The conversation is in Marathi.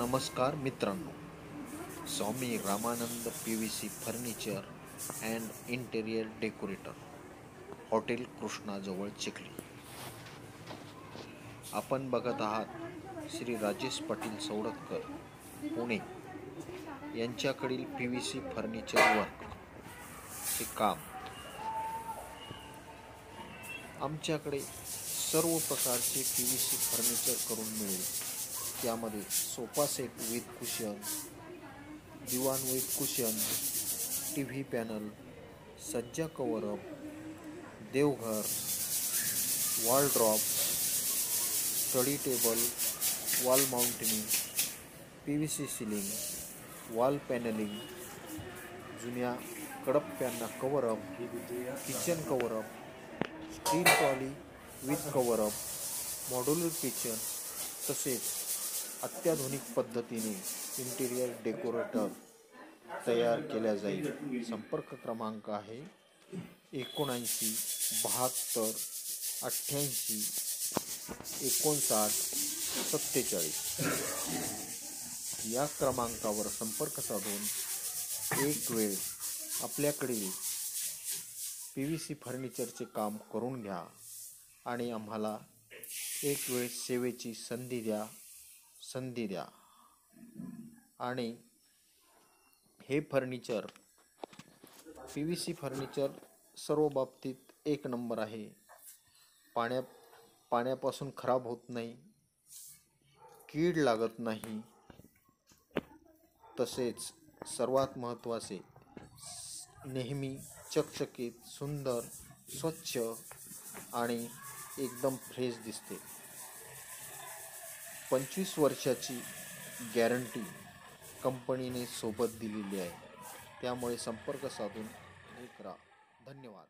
नमस्कार मित्रांनो, Swami Ramanand PVC furniture and interior decorator, hotel कृष्णाजवळ चिखली. आपण बघत आहात श्री राजेश पाटील सौडतकर पुणे यांच्याकडील PVC फर्निचर वर्क हे काम. आमच्याकडे सर्व प्रकारचे PVC फर्निचर करून मिळेल. त्यामध्ये सोफा सेट विथ कुशन, दिवाण विथ कुशन, TV पॅनल, सज्जा कवरअप, देवघर, wall drop, study table, wall mounting, PVC ceiling, wall panelling, जुन्या कडप्प्यांना cover up, kitchen cover up, steel trolley with cover up, modular kitchen, तसेच अत्याधुनिक पद्धतीने इंटिरियर डेकोरेटर तयार केल्या जाईल. संपर्क क्रमांक आहे 79 72 88 59 47. या क्रमांकावर संपर्क साधून एक वेळ आपल्याकडील PVC फर्निचरचे काम करून घ्या आणि आम्हाला एक वेळ सेवेची संधी द्या. आणि हे फर्निचर PVC फर्निचर सर्व बाबतीत एक नंबर आहे. पाण्यापासून खराब होत नाही, कीड लागत नाही, तसेच सर्वात महत्त्वाचे नेहमी चकचकीत, सुंदर, स्वच्छ आणि एकदम फ्रेश दिसते. 25 वर्षाची गॅरंटी कंपनीने सोबत दिलेली आहे. त्यामुळे संपर्क साधून हे करा. धन्यवाद.